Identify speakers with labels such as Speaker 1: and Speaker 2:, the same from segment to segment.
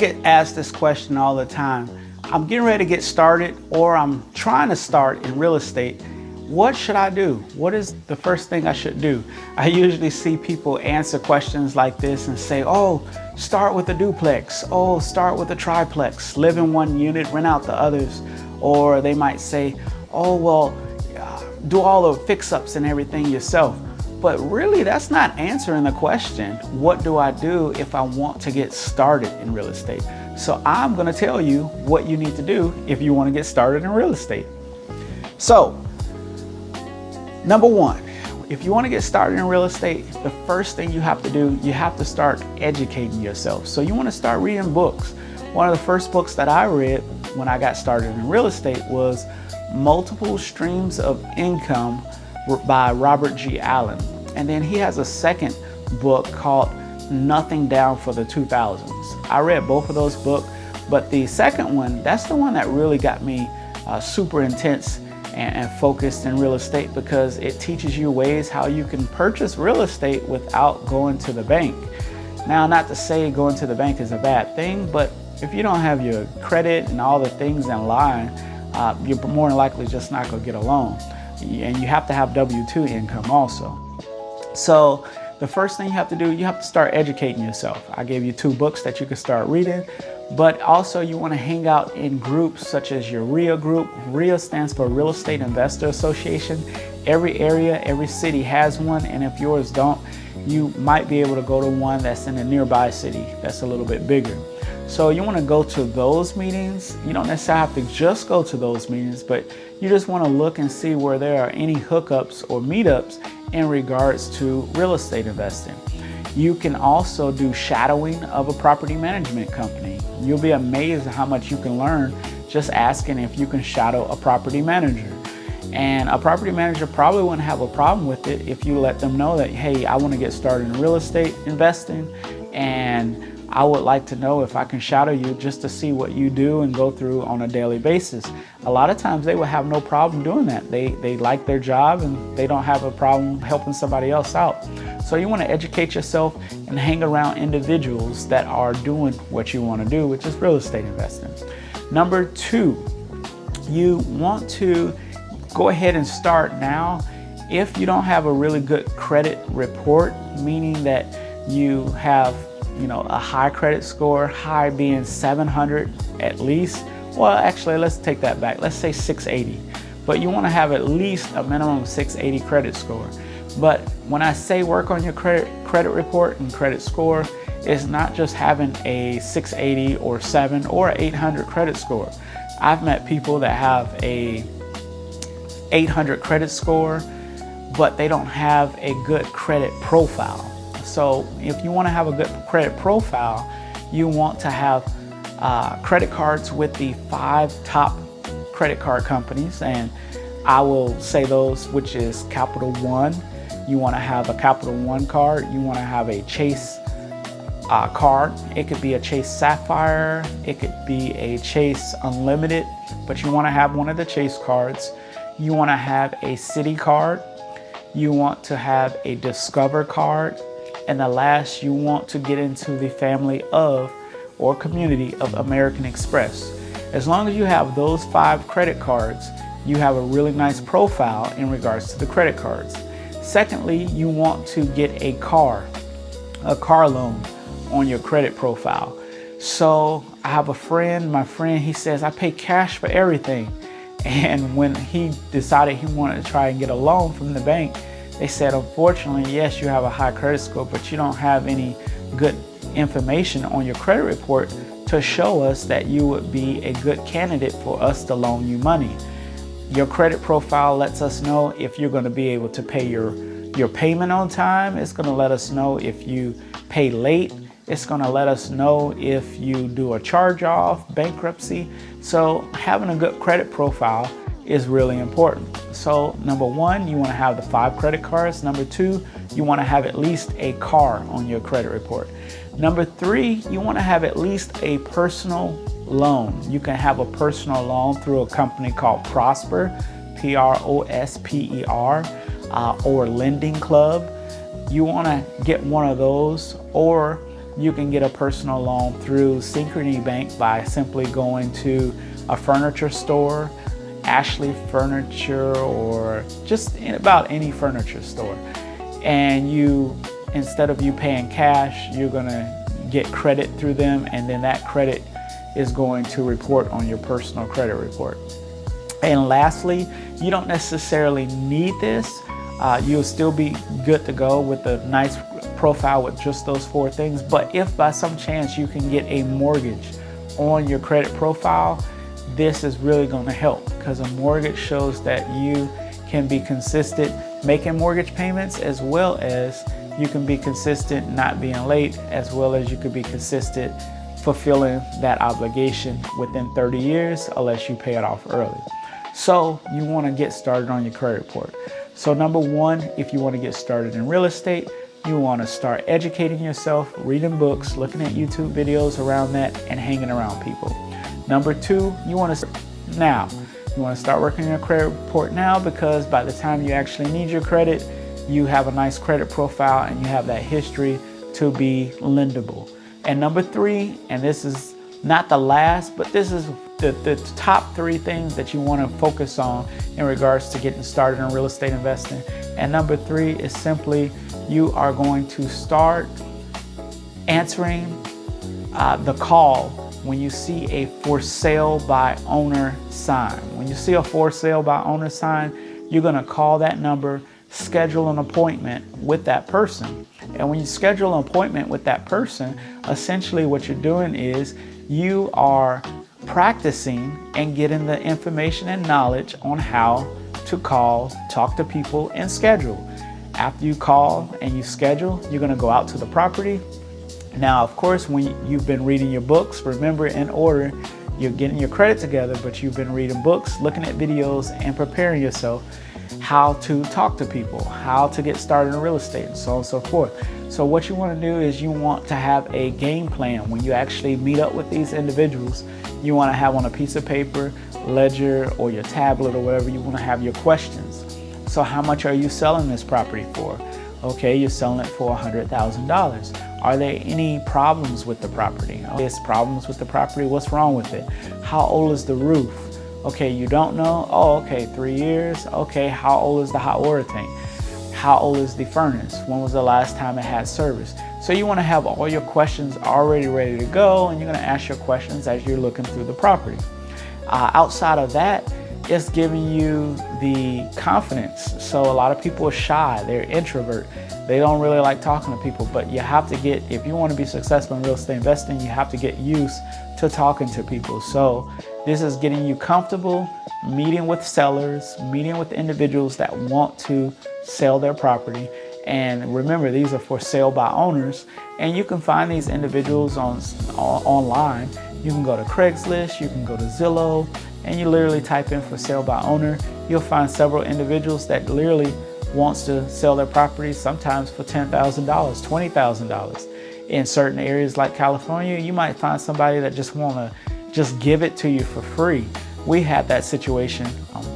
Speaker 1: Get asked this question all the time. I'm getting ready to get started, or I'm trying to start in real estate. What should I do? What is the first thing I should do? I usually see people answer questions like this and say, oh, start with a duplex. Oh, start with a triplex. Live in one unit, rent out the others. Or they might say, oh, well, do all the fix-ups and everything yourself. But really, that's not answering the question. What do I do if I want to get started in real estate? So I'm gonna tell you what you need to do if you wanna get started in real estate. So, number one, if you wanna get started in real estate, the first thing you have to do, you have to start educating yourself. So you wanna start reading books. One of the first books that I read when I got started in real estate was Multiple Streams of Income by Robert G. Allen. And then he has a second book called Nothing Down for the 2000s. I read both of those books, but the second one, that's the one that really got me super intense and focused in real estate, because it teaches you ways how you can purchase real estate without going to the bank. Now, not to say going to the bank is a bad thing, but if you don't have your credit and all the things in line, you're more than likely just not going to get a loan. And you have to have W-2 income also. So the first thing you have to do, you have to start educating yourself. I gave you 2 books that you can start reading, but also you want to hang out in groups such as your REIA group. REIA stands for Real Estate Investor Association. Every area, every city has one, and if yours don't, you might be able to go to one that's in a nearby city that's a little bit bigger. So you want to go to those meetings. You don't necessarily have to just go to those meetings, but you just want to look and see where there are any hookups or meetups in regards to real estate investing. You can also do shadowing of a property management company. You'll be amazed at how much you can learn just asking if you can shadow a property manager. And a property manager probably wouldn't have a problem with it if you let them know that, hey, I want to get started in real estate investing, and I would like to know if I can shadow you just to see what you do and go through on a daily basis. A lot of times they will have no problem doing that. They like their job and they don't have a problem helping somebody else out. So you want to educate yourself and hang around individuals that are doing what you want to do, which is real estate investing. Number 2, you want to go ahead and start now. If you don't have a really good credit report, meaning that you have a high credit score, high being 700 at least. Well, actually, let's take that back. Let's say 680. But you want to have at least a minimum of 680 credit score. But when I say work on your credit report and credit score, it's not just having a 680 or 7 or 800 credit score. I've met people that have a 800 credit score, but they don't have a good credit profile. So if you want to have a good credit profile, you want to have credit cards with the 5 top credit card companies. And I will say those, which is Capital One. You want to have a Capital One card. You want to have a Chase card. It could be a Chase Sapphire. It could be a Chase Unlimited, but you want to have one of the Chase cards. You want to have a Citi card. You want to have a Discover card. And the last, you want to get into the family of or community of American Express. As long as you have those 5 credit cards, you have a really nice profile in regards to the credit cards. Secondly, you want to get a car loan on your credit profile. So I have a friend, my friend, he says, I pay cash for everything. And when he decided he wanted to try and get a loan from the bank, they said, unfortunately, yes, you have a high credit score, but you don't have any good information on your credit report to show us that you would be a good candidate for us to loan you money. Your credit profile lets us know if you're going to be able to pay your payment on time. It's going to let us know if you pay late. It's going to let us know if you do a charge-off, bankruptcy. So having a good credit profile is really important. So number 1, you want to have the 5 credit cards. Number 2, you want to have at least a car on your credit report. Number 3, you want to have at least a personal loan. You can have a personal loan through a company called Prosper, Prosper, or Lending Club. You want to get one of those, or you can get a personal loan through Synchrony Bank by simply going to a furniture store, Ashley Furniture, or just about any furniture store. And instead of you paying cash, you're gonna get credit through them, and then that credit is going to report on your personal credit report. And lastly, you don't necessarily need this. You'll still be good to go with a nice profile with just those 4 things. But if by some chance you can get a mortgage on your credit profile, this is really going to help, because a mortgage shows that you can be consistent making mortgage payments, as well as you can be consistent not being late, as well as you could be consistent fulfilling that obligation within 30 years unless you pay it off early. So you want to get started on your credit report. So number 1, if you want to get started in real estate, you want to start educating yourself, reading books, looking at YouTube videos around that, and hanging around people. Number 2, you want to start now. You want to start working on your credit report now, because by the time you actually need your credit, you have a nice credit profile and you have that history to be lendable. And number 3, and this is not the last, but this is the top 3 things that you want to focus on in regards to getting started in real estate investing. And number 3 is simply, you are going to start answering the call when you see a for sale by owner sign. When you see a for sale by owner sign, you're going to call that number, schedule an appointment with that person. And when you schedule an appointment with that person, essentially what you're doing is you are practicing and getting the information and knowledge on how to call, talk to people, and schedule. After you call and you schedule, you're going to go out to the property. Now, of course, when you've been reading your books, remember, in order, you're getting your credit together, but you've been reading books, looking at videos, and preparing yourself how to talk to people, how to get started in real estate, and so on and so forth. So what you want to do is you want to have a game plan. When you actually meet up with these individuals, you want to have on a piece of paper, ledger, or your tablet, or whatever, you want to have your questions. So how much are you selling this property for? Okay, you're selling it for $100,000. Are there any problems with the property? Okay, there's problems with the property. What's wrong with it? How old is the roof? Okay, you don't know? Oh, okay, 3 years. Okay, how old is the hot water tank? How old is the furnace? When was the last time it had service? So you want to have all your questions already ready to go, and you're going to ask your questions as you're looking through the property. Outside of that, it's giving you the confidence. So a lot of people are shy, they're introvert. They don't really like talking to people, but you have to get, if you want to be successful in real estate investing, you have to get used to talking to people. So this is getting you comfortable meeting with sellers, meeting with individuals that want to sell their property. And remember, these are for sale by owners, and you can find these individuals online. You can go to Craigslist, you can go to Zillow, and you literally type in for sale by owner. You'll find several individuals that literally wants to sell their property, sometimes for $10,000, $20,000. In certain areas like California, you might find somebody that just want to just give it to you for free. We had that situation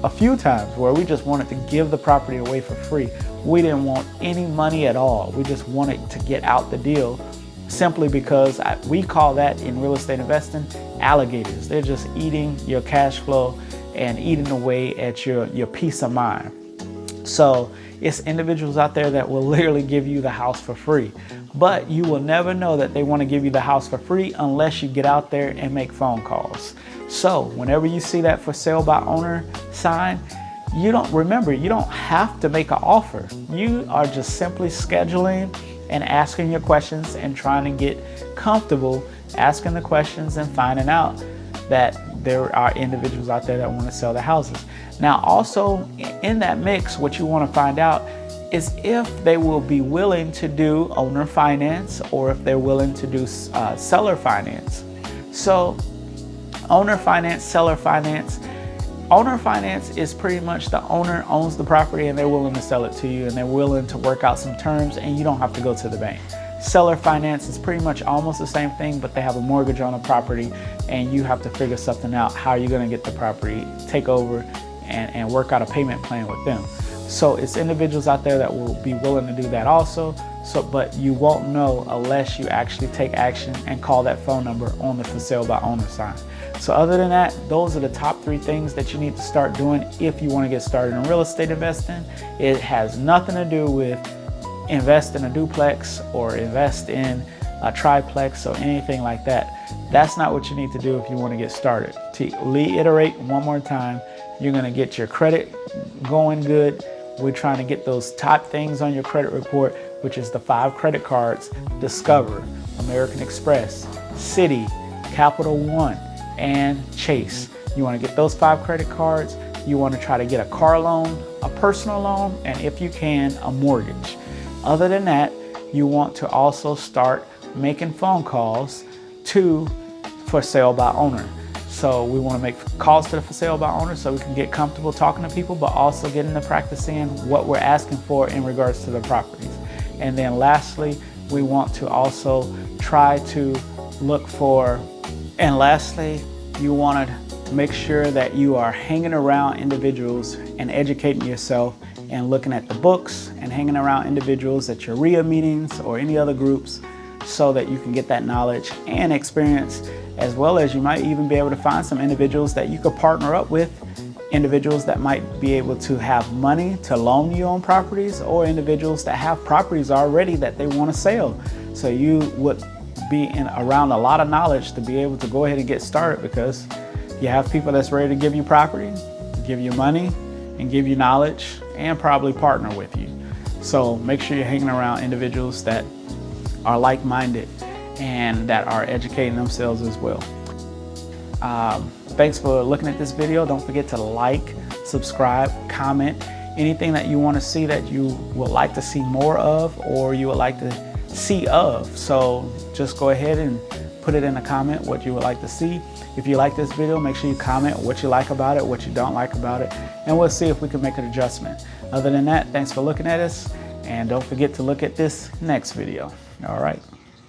Speaker 1: a few times where we just wanted to give the property away for free. We didn't want any money at all. We just wanted to get out the deal, simply because we call that in real estate investing alligators. They're just eating your cash flow and eating away at your peace of mind. So it's individuals out there that will literally give you the house for free, but you will never know that they want to give you the house for free unless you get out there and make phone calls. So whenever you see that for sale by owner sign, you don't have to make an offer. You are just simply scheduling and asking your questions and trying to get comfortable asking the questions and finding out that there are individuals out there that want to sell their houses. Now, also in that mix, what you want to find out is if they will be willing to do owner finance, or if they're willing to do seller finance. So owner finance, seller finance. Owner finance is pretty much the owner owns the property and they're willing to sell it to you, and they're willing to work out some terms and you don't have to go to the bank. Seller finance is pretty much almost the same thing, but they have a mortgage on the property and you have to figure something out how you're going to get the property, take over, and work out a payment plan with them. So it's individuals out there that will be willing to do that also. So, but you won't know unless you actually take action and call that phone number on the for sale by owner sign. So other than that, those are the top 3 things that you need to start doing if you want to get started in real estate investing. It has nothing to do with invest in a duplex or invest in a triplex or anything like that. That's not what you need to do if you want to get started. To reiterate one more time, you're going to get your credit going good. We're trying to get those top things on your credit report, which is the 5 credit cards: Discover, American Express, Citi, Capital One, and Chase. You want to get those 5 credit cards. You want to try to get a car loan, a personal loan, and if you can, a mortgage. Other than that, you want to also start making phone calls to for sale by owner. So we want to make calls to the for sale by owner so we can get comfortable talking to people, but also getting to practicing what we're asking for in regards to the properties. And then lastly, we want to also try to look for, and lastly, you want to make sure that you are hanging around individuals and educating yourself and looking at the books and hanging around individuals at your REIA meetings or any other groups so that you can get that knowledge and experience, as well as you might even be able to find some individuals that you could partner up with, individuals that might be able to have money to loan you on properties, or individuals that have properties already that they want to sell. So you would be around a lot of knowledge to be able to go ahead and get started, because you have people that's ready to give you property, give you money, and give you knowledge, and probably partner with you. So make sure you're hanging around individuals that are like-minded and that are educating themselves as well. Thanks for looking at this video. Don't forget to like, subscribe, comment, anything that you want to see that you would like to see more of or you would like to see of. So just go ahead and put it in a comment what you would like to see. If you like this video, make sure you comment what you like about it, what you don't like about it, and we'll see if we can make an adjustment. Other than that, thanks for looking at us, and don't forget to look at this next video. All right.